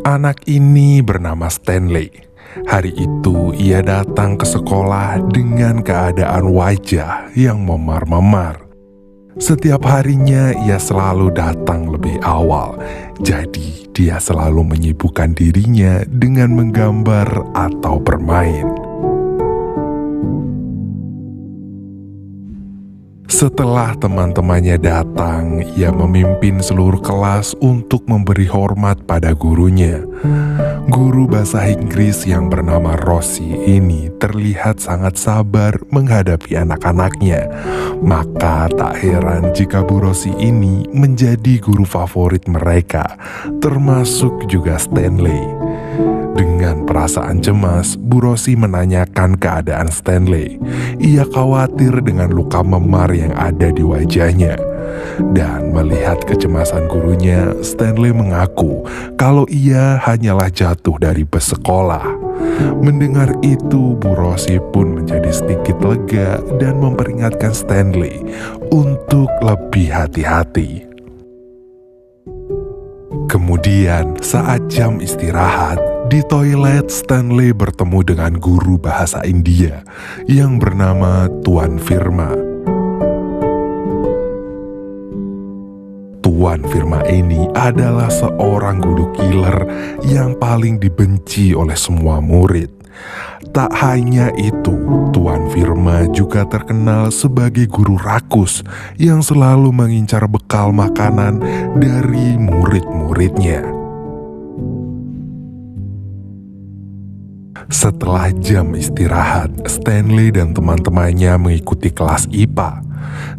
Anak ini bernama Stanley. Hari itu ia datang ke sekolah dengan keadaan wajah yang memar-memar. Setiap harinya ia selalu datang lebih awal, jadi dia selalu menyibukkan dirinya dengan menggambar atau bermain. Setelah teman-temannya datang, ia memimpin seluruh kelas untuk memberi hormat pada gurunya. Guru bahasa Inggris yang bernama Rosie ini terlihat sangat sabar menghadapi anak-anaknya. Maka tak heran jika Bu Rosie ini menjadi guru favorit mereka, termasuk juga Stanley. Dengan perasaan cemas, Bu Rosie menanyakan keadaan Stanley. Ia khawatir dengan luka memar yang ada di wajahnya. Dan melihat kecemasan gurunya, Stanley mengaku kalau ia hanyalah jatuh dari bus sekolah. Mendengar itu, Bu Rosie pun menjadi sedikit lega dan memperingatkan Stanley untuk lebih hati-hati. Kemudian saat jam istirahat, di toilet Stanley bertemu dengan guru bahasa India yang bernama Tuan Firma. Tuan Firma ini adalah seorang guru killer yang paling dibenci oleh semua murid. Tak hanya itu, Tuan Firma juga terkenal sebagai guru rakus yang selalu mengincar bekal makanan dari murid-muridnya. Setelah jam istirahat, Stanley dan teman-temannya mengikuti kelas IPA.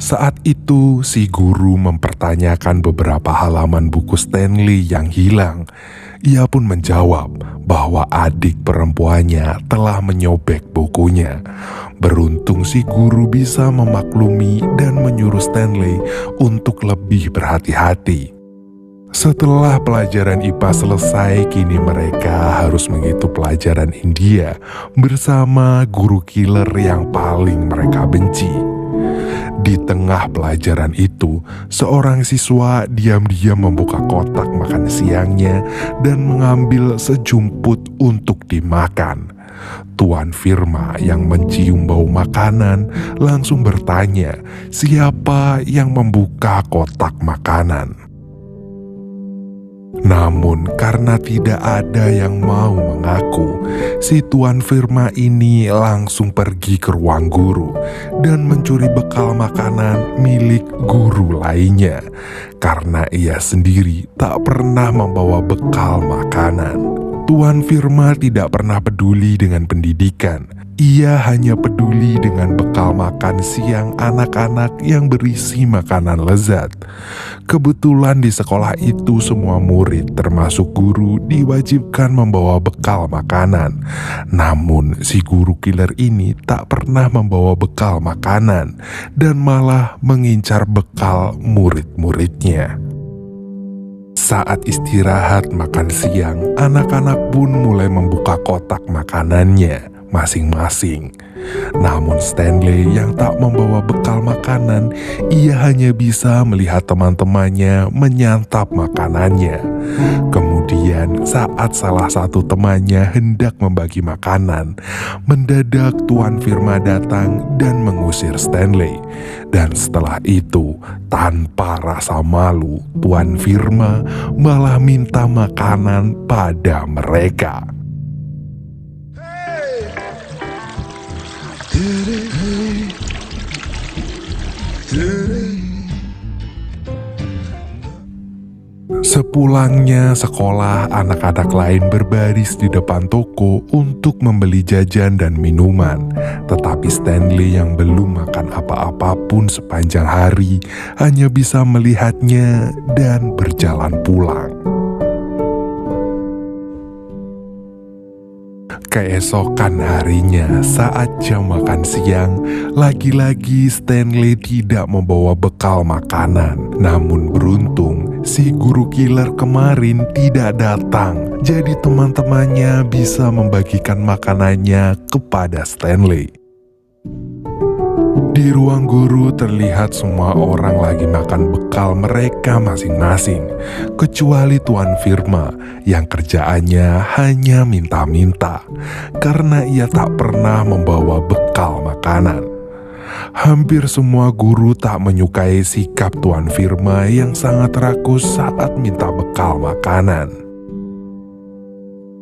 Saat itu, si guru mempertanyakan beberapa halaman buku Stanley yang hilang. Ia pun menjawab bahwa adik perempuannya telah menyobek bukunya. Beruntung si guru bisa memaklumi dan menyuruh Stanley untuk lebih berhati-hati. Setelah pelajaran IPA selesai, kini mereka harus mengikuti pelajaran India bersama guru killer yang paling mereka benci. Di tengah pelajaran itu, seorang siswa diam-diam membuka kotak makan siangnya dan mengambil sejumput untuk dimakan. Tuan Firma yang mencium bau makanan langsung bertanya siapa yang membuka kotak makanan. Namun karena tidak ada yang mau mengaku, si Tuan Firma ini langsung pergi ke ruang guru dan mencuri bekal makanan milik guru lainnya. Karena ia sendiri tak pernah membawa bekal makanan. Tuan Firma tidak pernah peduli dengan pendidikan. Ia hanya peduli dengan bekal makan siang anak-anak yang berisi makanan lezat. Kebetulan di sekolah itu semua murid termasuk guru diwajibkan membawa bekal makanan. Namun si guru killer ini tak pernah membawa bekal makanan dan malah mengincar bekal murid-muridnya. Saat istirahat makan siang, anak-anak pun mulai membuka kotak makanannya masing-masing. Namun Stanley yang tak membawa bekal makanan, ia hanya bisa melihat teman-temannya menyantap makanannya. Kemudian saat salah satu temannya hendak membagi makanan, mendadak Tuan Firma datang dan mengusir Stanley. Dan setelah itu, tanpa rasa malu, Tuan Firma malah minta makanan pada mereka. Sepulangnya sekolah, anak-anak lain berbaris di depan toko untuk membeli jajan dan minuman. Tetapi Stanley yang belum makan apa-apa pun sepanjang hari hanya bisa melihatnya dan berjalan pulang. Keesokan harinya saat jam makan siang, lagi-lagi Stanley tidak membawa bekal makanan. Namun beruntung si guru killer kemarin tidak datang. Jadi teman-temannya bisa membagikan makanannya kepada Stanley. Di ruang guru terlihat semua orang lagi makan bekal mereka masing-masing, kecuali Tuan Firma yang kerjaannya hanya minta-minta karena ia tak pernah membawa bekal makanan. Hampir semua guru tak menyukai sikap Tuan Firma yang sangat rakus saat minta bekal makanan.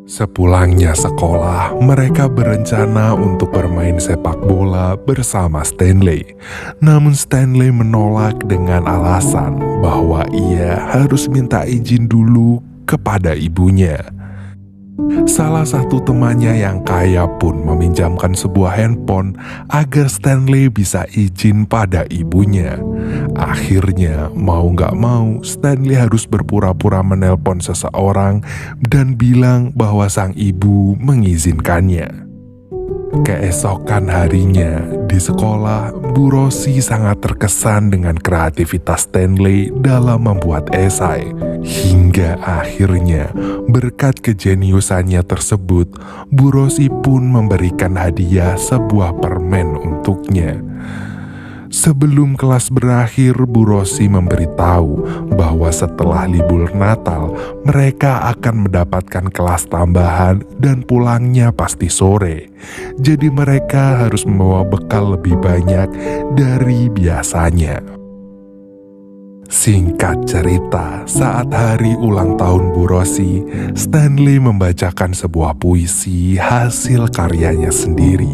Sepulangnya sekolah, mereka berencana untuk bermain sepak bola bersama Stanley. Namun Stanley menolak dengan alasan bahwa ia harus minta izin dulu kepada ibunya. Salah satu temannya yang kaya pun meminjamkan sebuah handphone agar Stanley bisa izin pada ibunya. Akhirnya, mau gak mau, Stanley harus berpura-pura menelpon seseorang dan bilang bahwa sang ibu mengizinkannya. Keesokan harinya, di sekolah, Bu Rosi sangat terkesan dengan kreativitas Stanley dalam membuat esai. Hingga akhirnya, berkat kejeniusannya tersebut, Bu Rosi pun memberikan hadiah sebuah permen untuknya. Sebelum kelas berakhir, Bu Rosi memberitahu bahwa setelah libur Natal, mereka akan mendapatkan kelas tambahan dan pulangnya pasti sore. Jadi mereka harus membawa bekal lebih banyak dari biasanya. Singkat cerita, saat hari ulang tahun Bu Rosi, Stanley membacakan sebuah puisi hasil karyanya sendiri.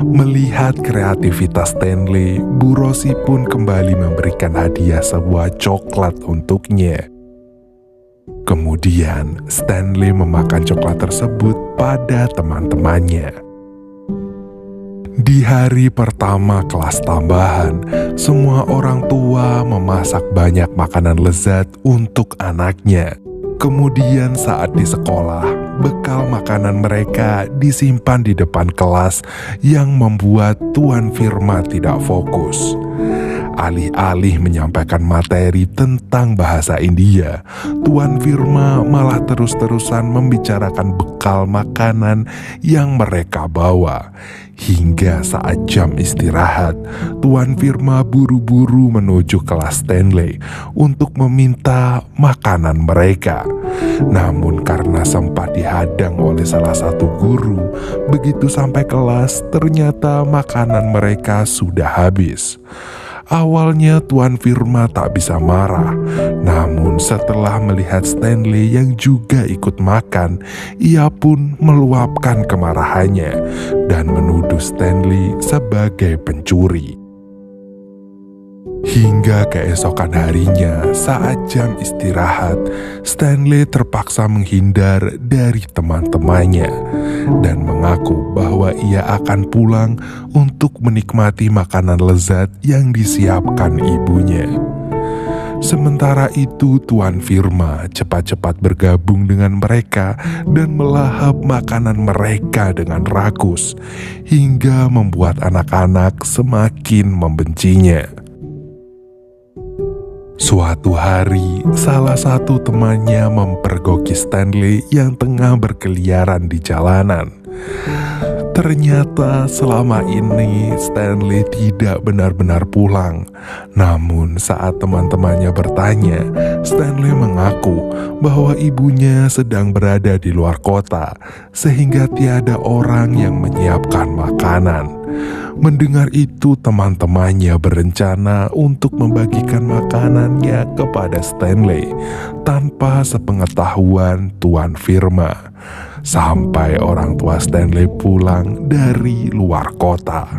Melihat kreativitas Stanley, Bu Rosi pun kembali memberikan hadiah sebuah coklat untuknya. Kemudian, Stanley memakan coklat tersebut pada teman-temannya. Di hari pertama kelas tambahan, semua orang tua memasak banyak makanan lezat untuk anaknya. Kemudian saat di sekolah, bekal makanan mereka disimpan di depan kelas yang membuat Tuan Firma tidak fokus. Alih-alih menyampaikan materi tentang bahasa India, Tuan Firma malah terus-terusan membicarakan bekal makanan yang mereka bawa. Hingga saat jam istirahat, Tuan Firma buru-buru menuju kelas Stanley untuk meminta makanan mereka. Namun karena sempat dihadang oleh salah satu guru, begitu sampai kelas ternyata makanan mereka sudah habis. Awalnya Tuan Firma tak bisa marah, namun setelah melihat Stanley yang juga ikut makan, ia pun meluapkan kemarahannya dan menuduh Stanley sebagai pencuri. Hingga keesokan harinya, saat jam istirahat, Stanley terpaksa menghindar dari teman-temannya dan mengaku bahwa ia akan pulang untuk menikmati makanan lezat yang disiapkan ibunya. Sementara itu, Tuan Firma cepat-cepat bergabung dengan mereka dan melahap makanan mereka dengan rakus, hingga membuat anak-anak semakin membencinya. Suatu hari, salah satu temannya mempergoki Stanley yang tengah berkeliaran di jalanan. Ternyata selama ini Stanley tidak benar-benar pulang. Namun saat teman-temannya bertanya, Stanley mengaku bahwa ibunya sedang berada di luar kota, sehingga tiada orang yang menyiapkan makanan. Mendengar itu, teman-temannya berencana untuk membagikan makanannya kepada Stanley tanpa sepengetahuan Tuan Firma, sampai orang tua Stanley pulang dari luar kota.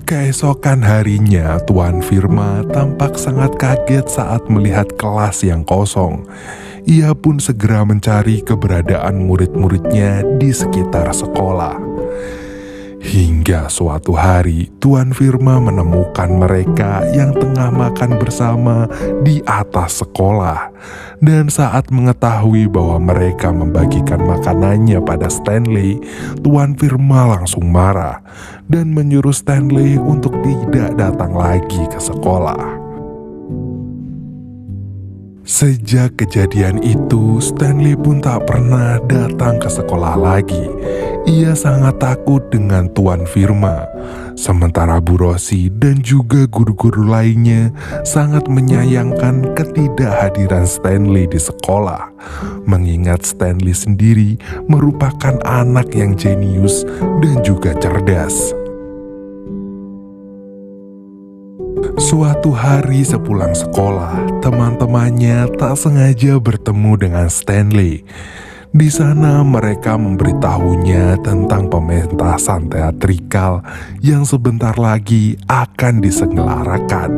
Keesokan harinya, Tuan Firma tampak sangat kaget saat melihat kelas yang kosong. Ia pun segera mencari keberadaan murid-muridnya di sekitar sekolah. Hingga suatu hari, Tuan Firma menemukan mereka yang tengah makan bersama di atas sekolah. Dan saat mengetahui bahwa mereka membagikan makanannya pada Stanley, Tuan Firma langsung marah dan menyuruh Stanley untuk tidak datang lagi ke sekolah. Sejak kejadian itu, Stanley pun tak pernah datang ke sekolah lagi. Ia sangat takut dengan Tuan Firma. Sementara Bu Rosi dan juga guru-guru lainnya sangat menyayangkan ketidakhadiran Stanley di sekolah. Mengingat Stanley sendiri merupakan anak yang jenius dan juga cerdas. Suatu hari sepulang sekolah, teman-temannya tak sengaja bertemu dengan Stanley. Di sana mereka memberitahunya tentang pementasan teatrikal yang sebentar lagi akan diselenggarakan.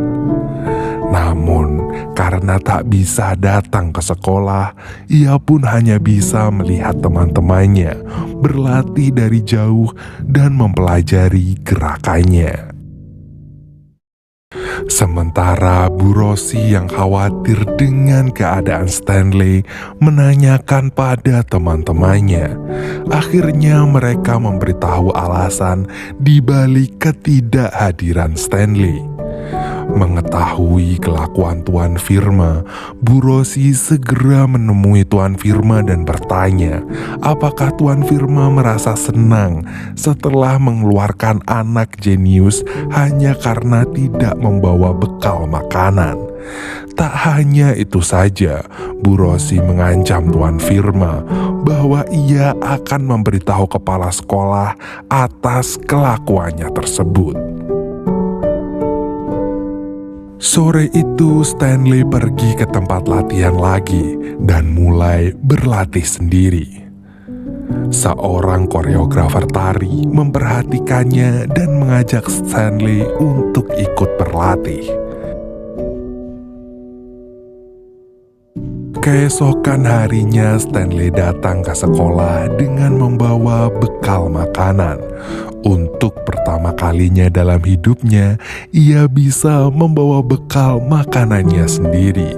Namun, karena tak bisa datang ke sekolah, ia pun hanya bisa melihat teman-temannya berlatih dari jauh dan mempelajari gerakannya. Sementara Bu Rosi yang khawatir dengan keadaan Stanley menanyakan pada teman-temannya. Akhirnya mereka memberitahu alasan di balik ketidakhadiran Stanley. Mengetahui kelakuan Tuan Firma, Bu Rosi segera menemui Tuan Firma dan bertanya, apakah Tuan Firma merasa senang setelah mengeluarkan anak jenius hanya karena tidak membawa bekal makanan. Tak hanya itu saja, Bu Rosi mengancam Tuan Firma bahwa ia akan memberitahu kepala sekolah atas kelakuannya tersebut. Sore itu Stanley pergi ke tempat latihan lagi dan mulai berlatih sendiri. Seorang koreografer tari memperhatikannya dan mengajak Stanley untuk ikut berlatih. Keesokan harinya Stanley datang ke sekolah dengan membawa bekal makanan. Untuk pertama kalinya dalam hidupnya, ia bisa membawa bekal makanannya sendiri.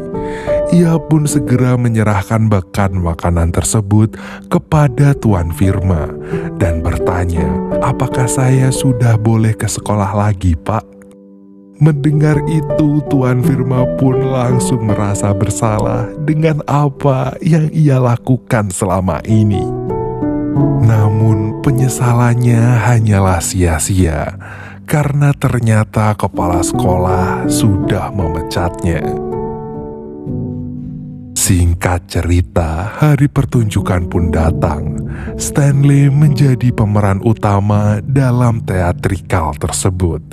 Ia pun segera menyerahkan bekal makanan tersebut kepada Tuan Firma dan bertanya, apakah saya sudah boleh ke sekolah lagi, Pak? Mendengar itu, Tuan Firma pun langsung merasa bersalah dengan apa yang ia lakukan selama ini. Namun penyesalannya hanyalah sia-sia karena ternyata kepala sekolah sudah memecatnya. Singkat cerita, hari pertunjukan pun datang. Stanley menjadi pemeran utama dalam teatrikal tersebut.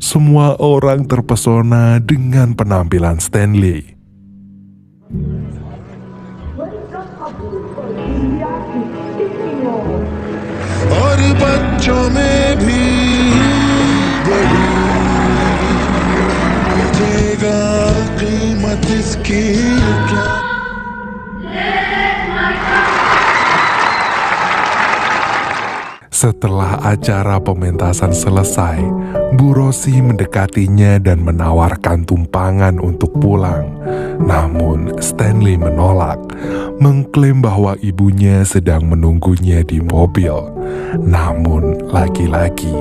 Semua orang terpesona dengan penampilan Stanley. और बच्चों में भी बड़ी देगा कीमत इसकी क्या। Setelah acara pementasan selesai, Bu Rosi mendekatinya dan menawarkan tumpangan untuk pulang. Namun Stanley menolak, mengklaim bahwa ibunya sedang menunggunya di mobil. Namun lagi-lagi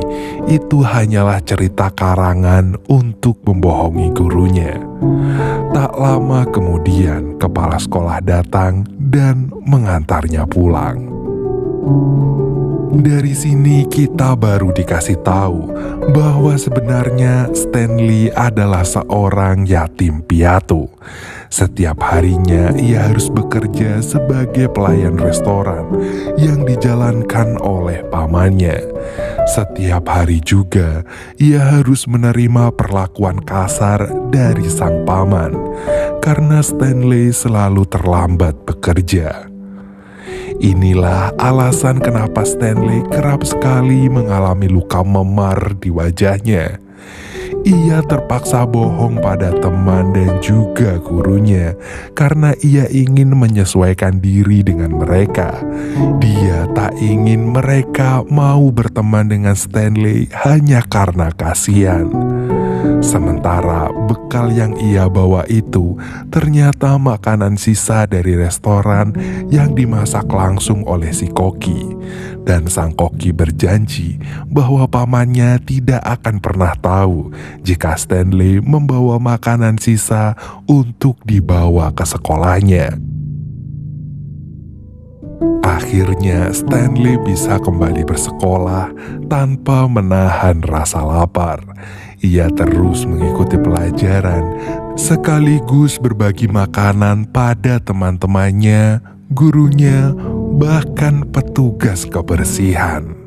itu hanyalah cerita karangan untuk membohongi gurunya. Tak lama kemudian kepala sekolah datang dan mengantarnya pulang. Dari sini kita baru dikasih tahu bahwa sebenarnya Stanley adalah seorang yatim piatu. Setiap harinya ia harus bekerja sebagai pelayan restoran yang dijalankan oleh pamannya. Setiap hari juga ia harus menerima perlakuan kasar dari sang paman karena Stanley selalu terlambat bekerja. Inilah alasan kenapa Stanley kerap sekali mengalami luka memar di wajahnya. Ia terpaksa bohong pada teman dan juga gurunya karena ia ingin menyesuaikan diri dengan mereka. Dia tak ingin mereka mau berteman dengan Stanley hanya karena kasihan. Sementara bekal yang ia bawa itu ternyata makanan sisa dari restoran yang dimasak langsung oleh si koki. Dan sang koki berjanji bahwa pamannya tidak akan pernah tahu jika Stanley membawa makanan sisa untuk dibawa ke sekolahnya. Akhirnya Stanley bisa kembali bersekolah tanpa menahan rasa lapar. Ia terus mengikuti pelajaran sekaligus berbagi makanan pada teman-temannya, gurunya, bahkan petugas kebersihan.